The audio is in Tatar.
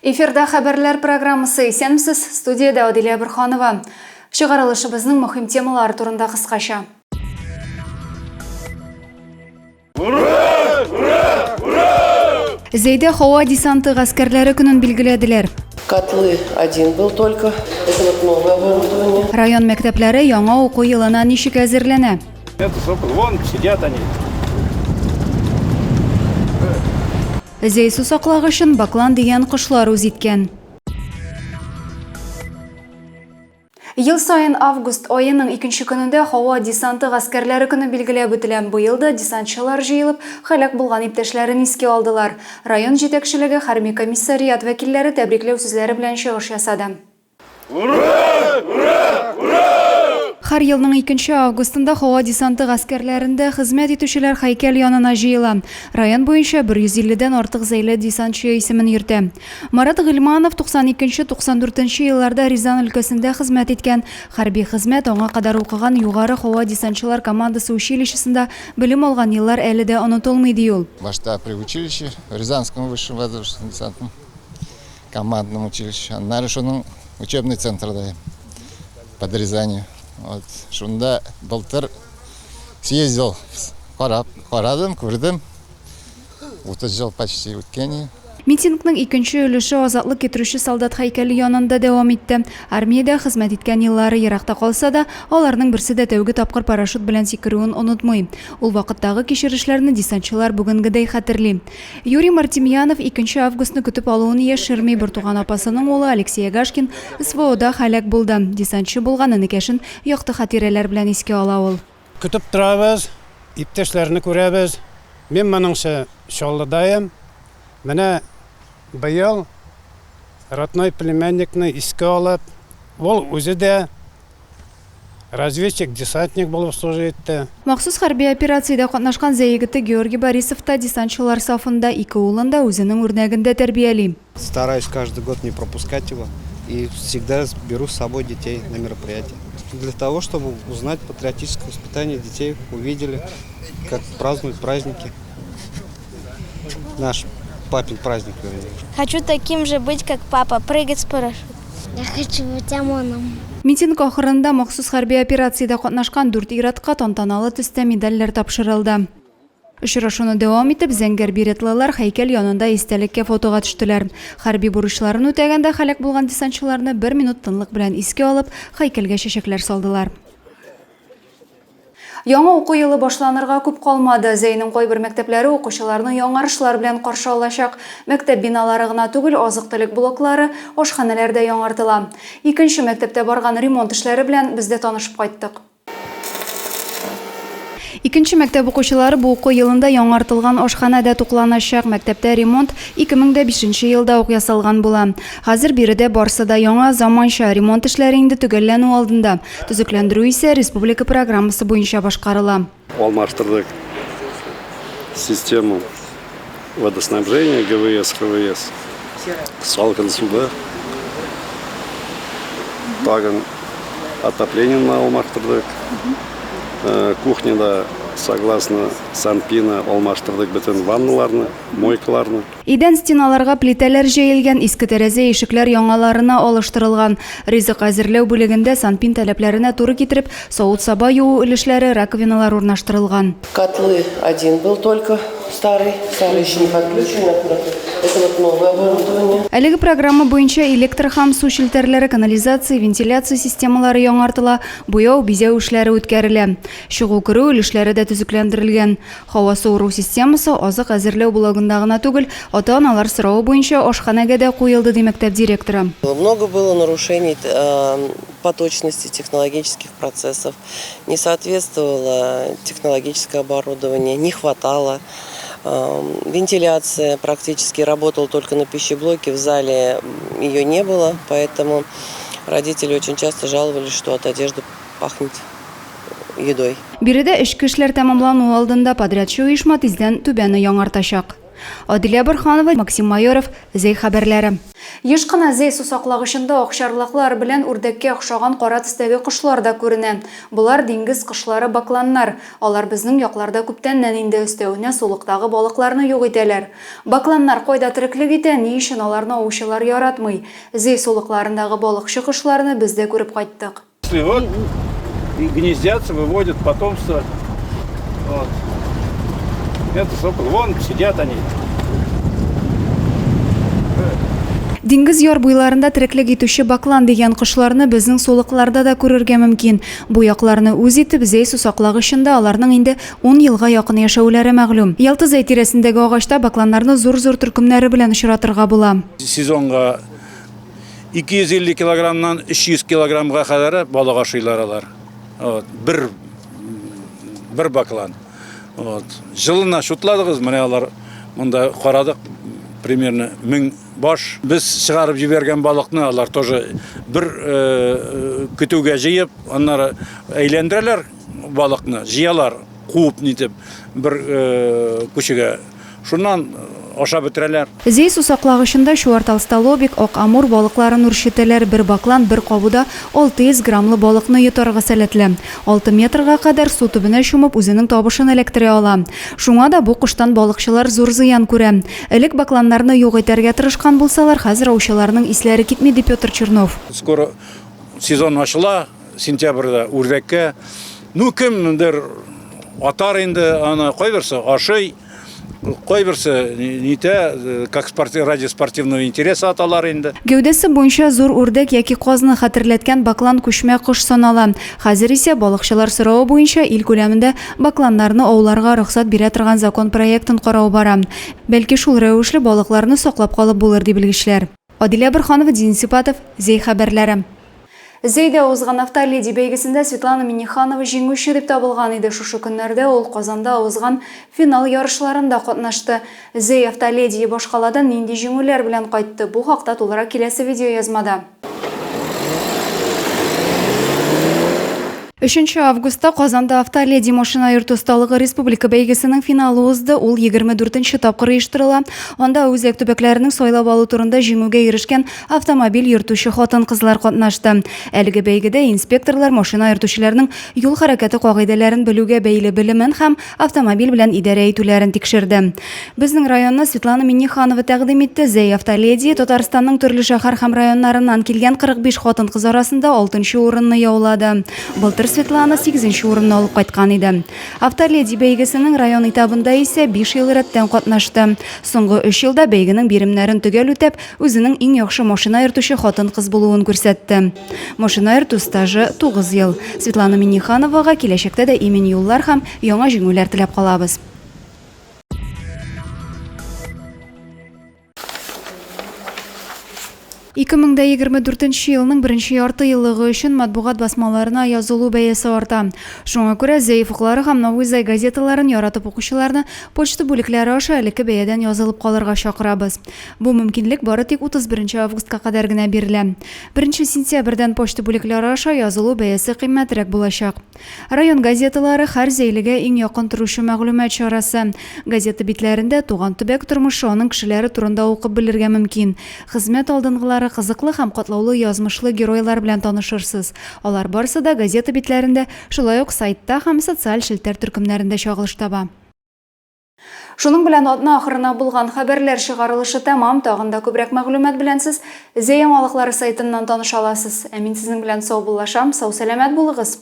Эфирда хабарлар программасы исәнмесез, студияда Адилия Бұрханова. Шығарылышыбызның мұхим темалары турында қысқаша. Зейде хауа десанты ғаскерлері күнін белгіледілер. Котлы один был только. Это вот новое оборудование. Район мектеплері яңа оқу йылына ничек әзерлене? Это сокол, вон сидят они. Зей су сақлағышын баклан деген құшлар өзеткен. Ел сайын август айының 2 күнінде хауа десанты ғаскерлері күні белгілеп өтілен бұйылды десантшылар жиылып, халак болған иптешлерін еске алдылар. Район жетекшілігі харми комиссарият вәкиллері тәбриклеу сүзлері білән шығыш ясады. Har yılның 2 августында хауа десанты ғаскерлерінде хызмет етушілер хайкел янына жиыла. Район бойынша 150-ден артық зәйлі десантшы исемен йөртә. Марат Гыльманов 92-94 елларда Рязань өлкәсендә хызмет еткән. Харби хызмет аңа кадар укыган югары хауа десантчылар командасы училищесында белем алган еллар әле дә онытылмый ул. Башта при училище, в Рязанском высшем воздушном десантном командном училище, на решенном учебный центр под Рязанью. Вот, шунда былтыр съездил, қарадым, көрдім, 30 жыл почти өткені. Митингның 2 өліші азатлық кетіруші солдат хайкәлі янында дәвам етті. Армияда хызмет еткән еллары ерақта қалса да, оларның бірсі дә тәуге тапқыр парашют белән сикеруін онытмый. Ул вақыттағы кешірішләрні десантчылар бүгінгідей хәтерли. Юрий Мартемьянов 2 августны көтіп алуын ешірмей бір туған апасының олы Алексей Агашкин СВОда халак болды. Десантчы болғанын екешін яқты хатирелер белән еске ала ул. Көтіп тұрабыз, иптешлеріні көрәбіз. Мен маныңшы шолыдайым. Менә быел родной племянникны иске алып, ол үзе дә разведчик, десантник болып служит итте. Махсус хәрби операцияда катнашкан зәйегете Георгий Борисов та десантчылар сафында 2 улын да үзенең үрнәгендә тәрбияли. Стараюсь каждый год не пропускать его и всегда беру с собой детей на мероприятия. Для того, чтобы узнать патриотическое воспитание детей, увидели, как празднуют праздники. Наш папин праздник, вернее. Хочу таким же быть, как папа, прыгать с парашютом. Я хочу быть ОМОНом. Митинг ахырында махсус хәрби операцияда катнашкан 4 иратка тантаналы төстә медальләр тапшырылды. Очрашуны дәвам итеп, зәңгәр биретлылар һәйкәл янында истәлеккә фотога төштеләр. Хәрби бурычларын үтәгәндә халак булган десантчыларны 1 минут тынлык белән искә алып, һәйкәлгә чәчәкләр салдылар. Яңа уку йылы башланырга күп калмады. Зәйнең кайбер мәктәпләре укучыларны яңарышлар белән каршы алачак. Мәктәп биналары гына түгел, азык-төлек блоклары, ашханәләр дә яңартыла. 2нче мәктәптә барган ремонт эшләре белән без дә танышып кайттык. 2нче мәктәп укучылары бу уку йылында яңартылган ашханәдә тукланачак. Мәктәптә ремонт 2005 елда ук ясалган була. Хәзер биредә барсы да яңа заманча ремонт эшләре инде төгәлләнү алдында. Төзекләндерү исә республика программасы буенча башкарыла. Алмаштырдык систему водоснабжения ГВС, ХВС, свалка суда, тагын отопление на алмаштырдык. Кухняда, согласно Санпина, алмаштырдык бөтен ванналарны, мойкаларны. Идән стеналарга плитәләр җәелгән, иске тәрәзә ишекләр яңаларына алыштырылган. Ризык әзерләү бүлегендә Санпин таләпләренә туры китереп, савыт-саба юу өлешләре, раковиналар урнаштырылган. Котлы один был только, старый еще не подключен. Это вот новое оборудование. Әлеге программа буенча электр һәм су челтәрләре, канализация, вентиляция системалары яңартыла, буяу, бизәү эшләре үткәрелә. Чыгу керү өлешләре дә төзекләндерелгән. Һава суыру системасы азык әзерләү блогында гына түгел, ата-аналар сорауы буенча ашханәгә дә куелды, ди мәктәп директоры. Много было нарушений по точности технологических процессов. Не соответствовало технологическое оборудование, не хватало. Вентиляция практически работала только на пищеблоке, в зале ее не было, поэтому родители очень часто жаловались, что от одежды пахнет едой. Биредә эшке эшләр тәмамлану алдында подрядчы оешма тиздән түбәне яңартачак. Адилия Бұрханова, Максим Майоров, Зәй хәбәрләре. Еш кына зей сусаклагычында окшарлыклар белән үрдәккә охшаган кара төстәге кошлар да күренә. Булар диңгез кошлары бакланнар. Алар безнең якларда күптәннән инде өстәвенә сулыктагы балыкларны юк итәләр. Бакланнар кайда тереклек итә, ни өчен аларны аучылар яратмый? Зей сулыкларындагы балыкчы кошларны без дә күреп кайттык. Вот и гнездятся, выводят потомство. Вот. Это сокол. Вон сидят они. Диңгез яр буйларында тереклек итүче баклан дигән кошларны безнең сулыкларда да күрергә мөмкин. Бу якларны үз итеп зей сусаклагычында аларның инде 10 елга якын яшәүләре мәгълүм. Ялтызай тирәсендәге агачта бакланнарны зур-зур төркемнәре белән очратырга була. Сезонга 250 килограммнан 300 килограммга кадәр балык ашыйлар алар. Вот. Бер баклан. Вот. Жылына шутладыгыз, менә алар монда карадык. Примерно 1000 баш. Без чыгарып җибәргән балыкны алар тоже бер көтүгә җыеп, аннары әйләндерәләр балыкны, җыялар, куып нитеп бер күчегә. Шуннан ашап бетерәләр. Зей сусаклагычында чуарталсталобик, ак амур балыкларын үрчетәләр. Бер баклан бер кабуда 600 граммлы балыкны йотарга сәләтле. 6 метрга кадәр су төбенә чумып үзенең табышын эләктерә ала. Шуңа да бу кыштан балыкчылар зур зыян күрә. Элек бакланнарны юк итәргә тырышкан булсалар, хәзер аучыларның исләре китми, дип Петр Чернов. Скоро сезон ачыла, сентябрьдә үрдәккә. Ну кемдер атар инде, аны кайберсе ашый. Кайберсе нитә, как ради спортивного интереса аталар инде. Гәүдәсе буенча зур үрдәк яки казны хәтерләткән баклан күчмә кош санала. Хәзер исә балыкчылар соравы буенча ил күләмендә бакланнарны ауларга рөхсәт бирә торган закон проектын карау бара. Бәлки шул рәвешле балыкларны саклап калып булыр дип белгечләр. Адилә Бирханова, Денис Сипатов, Зей хәбәрләре. Зейдә узган автоледи бәйгесендә Светлана Минниханова җиңүче дип табылган иде. Шушы көннәрдә ул Казанда узган финал ярышларында катнашты. Зей автоледи башкаладан нинди җиңүләр белән кайтты? Бу хакта тулырак киләсе видеоязмада. 3 августта Казанда автоледи машина йөртү осталыгы республика бәйгесенең финалы узды. Ул 24нче тапкыр оештырыла. Анда үзәк төбәкләренең сайлап алу турында җиңүгә ирешкән автомобиль йөртүче хатын-кызлар катнашты. Әлеге бәйгедә инспекторлар машина йөртүчеләрнең юл хәрәкәте кагыйдәләрен белүгә бәйле белемен һәм автомобиль белән идарә итүләрен тикшерде. Безнең районна Светлана Минниханова тәкъдим итте. Зей автоледи Татарстанның төрле шәһәр һәм районнарыннан килгән 45 хатын-кыз арасында 6нчы урынны яулады. Былтыр Светлана 8нче урынны алып кайткан иде. Автоледи бәйгесенең район этабында исә 5 ел рәттән катнашты. Соңгы 3 елда бәйгенең биремнәрен төгәл үтәп, үзенең иң яхшы машина йөртүче хатын-кыз булуын күрсәтте. Машина йөртү стажы 9 ел. Светлана Миннихановага киләчәктә дә имен юллар һәм яңа җиңүләр теләп калабыз. 2024 елның 1нче ярты еллыгы өчен матбугат басмаларына язылу бәясе арта. Шуңа күрә Зей фуклары һәм Новый Зай газеталарын яратып укучыларны почта бүлекләре аша элекке бәядән язылып калырга чакырабыз. Бу мөмкинлек бары тик 31 августка кадәр генә бирелә. 1 сентябрьдән почта бүлекләре аша язылу бәясе кыйммәтрәк булачак. Район газеталары һәр зәйлегә иң якын торучы мәгълүмат чарасы. Газета битләрендә туган төбәк тормышы, аның кешеләре турында укып белергә мөмкин. Хезмәт алдынгылары кызыклы һәм катлаулы язмышлы геройлар белән танышырсыз. Алар барысы да газета битләрендә, шулай ук сайтта һәм социаль шелтәр төркемнәрендә чагылыш таба. Шуның белән атна ахырына булган хәбәрләр чыгарылышы тәмам. Тагында күбрәк мәгълүмат белән сез Зей яңалыклары сайтыннан таныша аласыз. Мин сезнең белән сау булашам, сау сәламәт булыгыз.